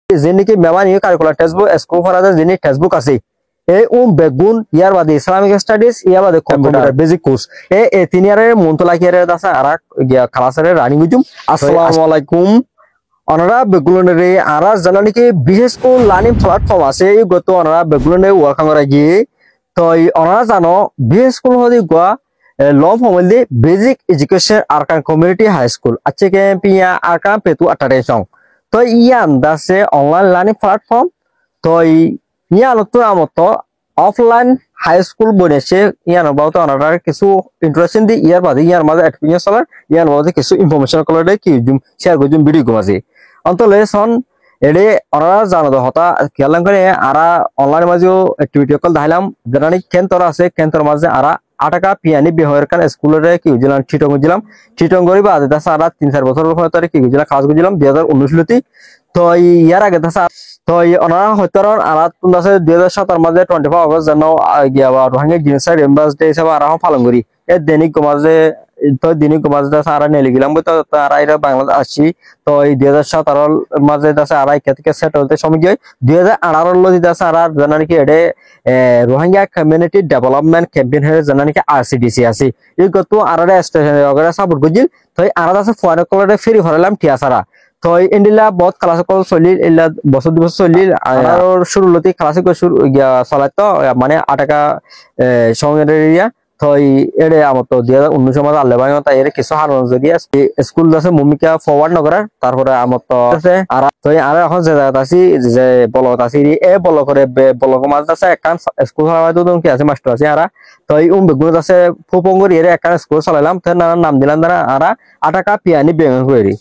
যেনেকি মেমা নিয়ে curricular textbook school ফরাদে যিনি textbook আছে এই বেগুন ইয়ার বাদে ইসলামিক স্টাডিজ ইয়ার বাদে কম্পিউটার বেসিক কোর্স এই তিন ইয়ারের মন্তলা কিয়ারে দাসা আরা ক্লাসের রানিং গুজুম। আসসালামু আলাইকুম অনারা বেগুলনে আরা জানা নাকি বিশেষ কোন লার্নিং প্ল্যাটফর্ম আছে এই গত অনারা বেগুলনে ওয়ার্কিং করা গিয়ে তো অনারা জানো বিশেষ কোন হদি গোয়া লম ফমল দি বেসিক এডুকেশন আরকান কমিউনিটি হাই স্কুল আছে কে পিয়া আরকান পেতু আটারেশন তো ইয়ান দাসে অনলাইন লার্নিং প্ল্যাটফর্ম তো ইয়ান তো আমতো অফলাইন হাই স্কুল বনেছে ইয়ান বাউতো অনারা কিছু ইন্ট্রোডাকশন দি ইয়ার বাদে ইয়ার মাঝে এক্সপেরিয়েন্স হলার ইয়ার বাদে কিছু ইনফরমেশন কলরে কি জুম শেয়ার করজুম ভিডিও গমাজি অন্তলে সন এডে অনারা জানো হতা খেয়ালাম করে আরা অনলাইন মাঝেও অ্যাক্টিভিটি কল দেখাইলাম জানানি কেন্তর আছে কেন্তর মাঝে আরা 8 টাকা পিয়ানি বেহয়ের কান স্কুলের কি বুঝলাম ঠিটং করি বা আদা সারা 3-4 বছর হয়তো কি বুঝলাম ক্লাস বুঝলাম 2019 লতি তো ইয়ার আগে দাসা তো অনারা হয়তো আরা তুন্দাসে 2017 মাঝে 24 আগস্ট জানো গিয়াবা রোহিঙ্গা জেনোসাইড রিমেম্বার্স ডে হিসাবে আরা পালন করি এ দৈনিক মাঝে তো দিনিক মাঝে দাসা আরা নেলি গেলাম তো আরা এটা বাংলাদেশ আসছি তো এই 2017 মাঝে দাসা আরা থেকে সেট হতে সময় গিয়ে 2018 লতি দাসা আরা জানা নাকি এডে রোহিঙ্গা কমিউনিটি ডেভেলপমেন্ট ক্যাম্পেইন হে জানা নাকি আরসিডিসি আছে এই গত আরা স্টেশন ওগরা সাপোর্ট করছিল তো আরা দাসা ফরেন কলরে ফ্রি ফরালাম টিয়াসারা তো ইন্ডিলা বহুত ক্লাস কল চলিল ইলা বছর দুই বছর চলিল আর শুরু লতি ক্লাসিক শুরু চলাই তো মানে 8 টাকা সঙ্গের এরিয়া তো এড়ে আমার তো 2019 মাসে আল্লাহ ভাই মত এর কিছু হারন জরিয়া স্কুল আছে ভূমিকা ফরওয়ার্ড নগরার তারপরে আমার তো আছে আর তো আর এখন যে জায়গা আছি যে বলক আছি এ বলক করে বলক মাঝ আছে একখান স্কুল চালায় তো কি আছে মাস্টার আছে আর তো এই বেগুন আছে ফুপঙ্গরি এর একখান স্কুল চালাইলাম তো নাম দিলাম দ্বারা আর 8 টাকা পিয়ানি বেঙ্গল করি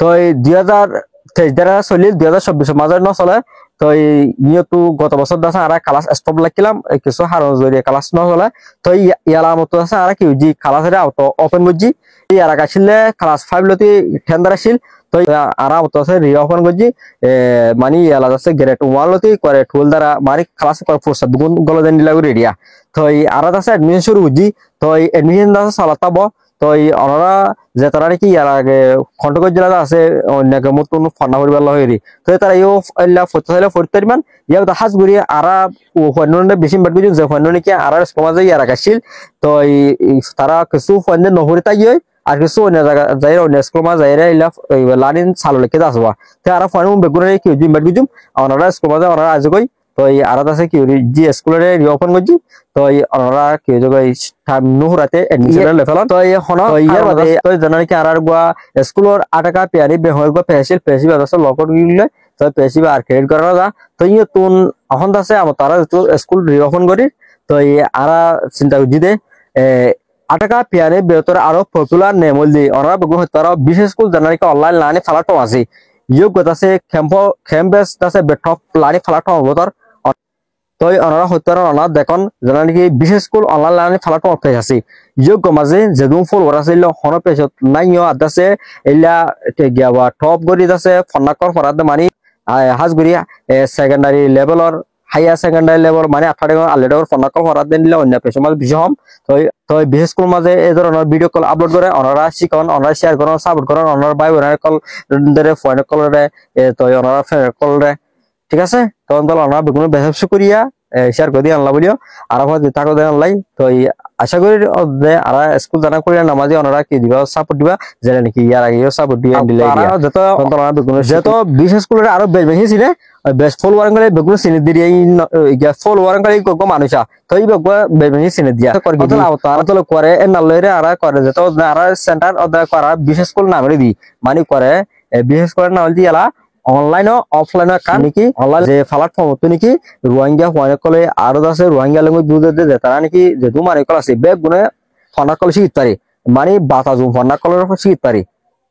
তো 2023 দ্বারা চলিল 2024 মাঝে ন চলে তো ইয়েতো গত বছর দাসা আর ক্লাস স্টপ লাগিলাম কিছু হারন জরিয়া ক্লাস ন চলে তো ইয়ালা মতো আছে আর কি জি ক্লাসের আউট ওপেন করছি ইয়ার আগাছিলে ক্লাস 5 লতি টেন্ডার আসিল তো আর মতো আছে রিওপেন করছি মানে ইয়ালা আছে গ্রেড 1 লতি করে 12 দ্বারা মানে ক্লাস করে ফোর্স দুগুণ গলদেন লাগু রেডিয়া তো আর আছে এডমিশন শুরু করছি তো এডমিশন দাসা চালাতাব তো ওনারা যে তারা নাকি ইয়ার আগে খন্ডকর জেলা আছে অন্যকে মতন ফান্না করিবার হইরি তো তারা ইও এলা ফটো চাইলে ফটো দিমান ইয়াক হাজ গুরি আরা ফন্ডনে বেশি বাদ বুঝুন যে ফন্ড নাকি আর সমাজে ইয়ার আগাছিল তো তারা কিছু ফন্ড নহরি তাই আর কিছু অন্য জায়গা যাই অন্য স্কুল মা যাইরা ইলা লার্নিং চালু লিখে আসবা তো আর ফন্ড বেগুনে কি জিম বাদ বুঝুম ওনারা স্কুল মা ওনারা আজ কই তো আরাত আছে কি জি স্কুলের রিওপেন করছি তো ওনারা কি জগাই নুহরাতে এডমিশন লেভেল তো হন ইয়ার বাদে তো জানা কি আর গোয়া স্কুলের 8 টাকা পিয়ানি বেহয় গো পেসি ব্যবস্থা লগর গিলে তো পেসি আর ক্রেডিট করা যা তো ইয়ে তুন এখন আছে আমার তারা তো স্কুল রিওপেন করি তো আরা চিন্তা করছি দে 8 টাকা পিয়ানি বেতর আরো পপুলার নেমল দি ওনারা বগু হতারা বিশেষ স্কুল জানা কি অনলাইন লার্নিং প্ল্যাটফর্ম আছে যোগ্যতা আছে ক্যাম্পাস আছে বেটপ লার্নিং প্ল্যাটফর্ম বতর তো ওনারা হত্যার অনাথ দেখুন জানা নাকি বিশেষ school online learning platform page আছে যোগ্য মাঝে যেদুম ফলোয়ার আছে হন পেজত নাইও আদাছে এলা গিয়াবা টপ গরি আছে ফন্নাকর ফরাদ মানে হাজগুড়ি সেকেন্ডারি লেভেলর হাইয়ার সেকেন্ডারি লেভেল মানে 18 আলেডর ফন্নাকর ফরাদ দিলে অন্য পেজ মাঝে বিষয় হম তো বিশেষ স্কুল মাঝে এই ধরনের ভিডিও কল আপলোড করে ওনারা শিখন ওনারা শেয়ার করেন সাপোর্ট করেন ওনার ভাই বোনের কল ধরে ফোন কলরে তো ওনারা ফ্রেন্ড কলরে ঠিক আছে তখন তো আমরা বেগুন ব্যবসা করিয়া শেয়ার করে দিয়ে আনলা বলিও আর আমার তাকে দেয় আনলাই তো আশা করি আর স্কুল জানা করিয়া নামাজি ওনারা কি দিবা সাপোর্ট দিবা যেটা নাকি ইয়ার আগে সাপোর্ট দিয়ে দিলে যত বেগুন যত বিশেষ স্কুলের আরো বেশি ছিল বেস্ট ফল ওয়ারিং করে বেগুন চিনি দিয়ে ফল ওয়ারিং করে গো মানুষা তো এই বেগুন চিনি দিয়া করে করে নালরে আর করে যত আর সেন্টার করা বিশেষ স্কুল নামে দি মানে করে বিশেষ করে না হল দিয়ালা অনলাইন অফলাইন কাম নাকি অনলাইন যে প্ল্যাটফর্ম তো নাকি রোহিঙ্গা হোয়াইট কলে আরো আছে রোহিঙ্গা ল্যাঙ্গুয়েজ বুঝতে দে তারা নাকি যেহেতু মানে কল আছে বেগ গুনে ফনা কল শিখতে পারি মানে বাতাজু ফনা কলের শিখতে পারি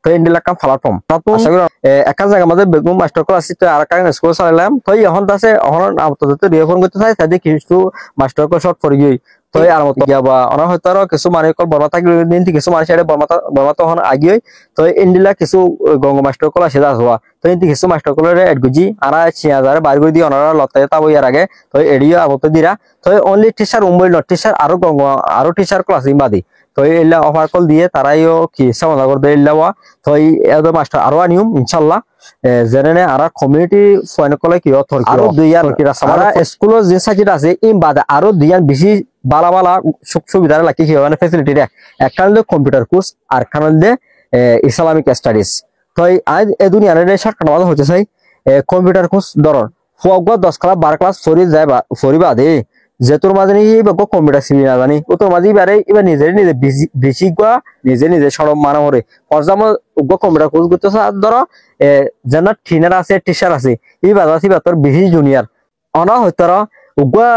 তো ইন্ডিলা কাম প্ল্যাটফর্ম আশা করি একটা জায়গা মধ্যে বেগুন মাস্টার কল আছে তো আর কারণে স্কুল চালাইলাম তো এখন আছে এখন আপাতত রিওপেন করতে চাই তাদের কিছু মাস্টার কল শর্ট পড়ে গই তো আর মত গিয়াবা ওনা হয়তো আর কিছু মানে কল বর্মা থাকলে দিন কিছু মানুষ বর্মা তখন আগিয়ে তো ইন্ডিলা কিছু গঙ্গ মাস্টার কল আছে যা হওয়া তো ইন্তি কিছু মাস্টার কলরে এড গুজি আরা 6000 বার করে দি অনারা লতে তাবো ইয়ার আগে তো এডিও আবতে দিরা তো অনলি টিচার উম্বই নট টিচার আরো টিচার ক্লাস ইমাদি তো এলা অফার কল দিয়ে তারাইও কি সমাধা করতে এলাওয়া তো এদো মাস্টার আরো আনিউম ইনশাআল্লাহ জেনে আর কমিউনিটি ফয়েন কলে কি অথর আরো দুইয়ার সারা স্কুলের যে সাইট আছে ইম বাদে আরো দুইয়ান বেশি বালা বালা সুবিধা লাগি কি মানে ফ্যাসিলিটি রে একটা হলো কম্পিউটার কোর্স আর একটা হলো ইসলামিক স্টাডিজ তো আজ এই দুনিয়ার শর্টকাট বাদ হচ্ছে চাই কম্পিউটার কোর্স ধরন ফুয়াগা 10 ক্লাস 12 ক্লাস ফরি যায় ফরি বাদে যে তোর মাঝে নি বক কম্পিউটার সিমি না জানি ও তোর মাঝে বারে এবার নিজে বেশি গা নিজে সরব মানা করে ফরজাম কম্পিউটার কোর্স করতে ধরো যেন ট্রেনার আছে টিচার আছে এই বাজাসি বা তোর বেশি জুনিয়র অনা হইতর উগা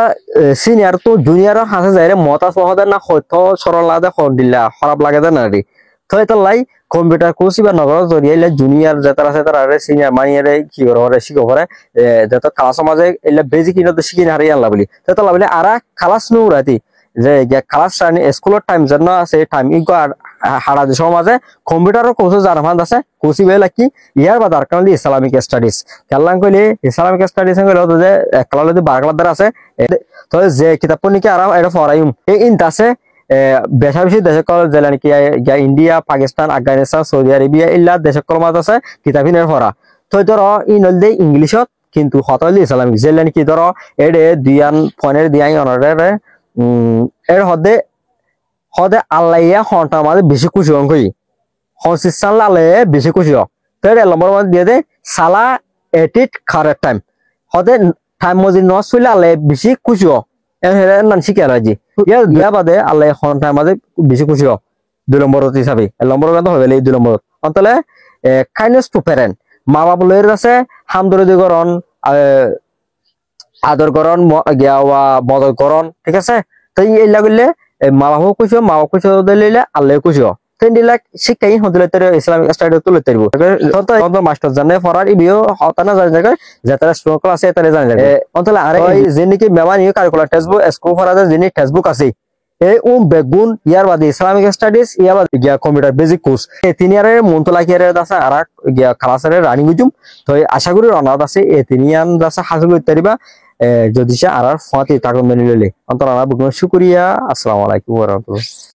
সিনিয়র তো জুনিয়র হাসে যায় রে মতাস মহদের না হয়তো সরল লাগে দিলা খারাপ লাগে না রে তো এটা লাই কম্পিউটার কোর্স বা নগর জরিয়াইলে জুনিয়র যেটা আছে তারা সিনিয়র মানিয়ারে কি করে শিখো করে যত ক্লাস সমাজে এলা বেজিক ইনতে শিখি না হারিয়ে আল্লাহ বলি তো লাভ আরা খালাস নো রাতি যে ক্লাস রানি স্কুলের টাইম জন্য আছে টাইম ইগো হাড়া যে সমাজে কম্পিউটারের কোর্স জানা ফান্ড আছে কোর্সি বেলা কি ইয়ার বা দরকার হলে ইসলামিক স্টাডিজ কেলাং কইলে ইসলামিক স্টাডিজ কইলে তো যে একলা যদি বারগলাদার আছে তো যে কিতাব নিকে আর এটা ফরাইম এই ইনতা আছে বেশা বেশি দেশ কল জেলা নাকি India Pakistan Afghanistan Saudi Arabia ইল্লা দেশ কল মাঝ আছে কিতাবিনের পড়া তো ধর ইনল দে ইংলিশত কিন্তু হতলি ইসলামিক জেলা নাকি ধর এডে দুইয়ান ফোনের দিয়াই অনারে এর হদে আল্লাহ হনটা মাঝে বেশি খুশি হন কই হনসিস্তান লালে বেশি খুশি হ তো এর নম্বর মাঝে দিয়ে দে সালা এটিট খারের টাইম হদে টাইম মজি নস হইলে আল্লাহ বেশি খুশি হ নান শিখে রাজি ইয়ার দিয়া বাদে আল্লাহ হনটা মাঝে বেশি খুশি হ 2 নম্বর হিসাবে নম্বর কিন্তু হইলে 2 নম্বর অন্তলে কাইন্ডনেস টু প্যারেন্ট মা বাবা লয়ের আছে হামদরদি করন আদর করন গিয়া মদত করন ঠিক আছে তো এই লাগলে মা বাবা খুশি দিলে আল্লাহ খুশি লাখ শিক্ষাই হদিলে ইসলামিক স্টাডি তুলে তৈরি মাস্টার জানে পড়ার ইবিও হতানা জানি জায়গায় যারা স্টুডেন্ট আছে তারা জানি জায়গায় অন্তলে আরে যে নাকি মেমানি কারিকুলার টেক্সটবুক স্কুল ফরাজে যিনি টেক্সটবুক আছে এই বেগুন ইয়ার বাদে ইসলামিক স্টাডিজ ইয়ার বাদে গিয়া কম্পিউটার বেসিক কোর্স এই তিন ইয়ারের মন্তলা কিয়ারে আছে আর গিয়া ক্লাসের রানিং গুজুম তো আশা করি অনাথ আছে এই তিনিয়ান আছে হাসিল করতে পারিবা যদি সে আর ফাতি তাকে মেনে লইলে অন্তর আনা শুকরিয়া আসসালামু আলাইকুম ওয়া রাহমাতুল্লাহ।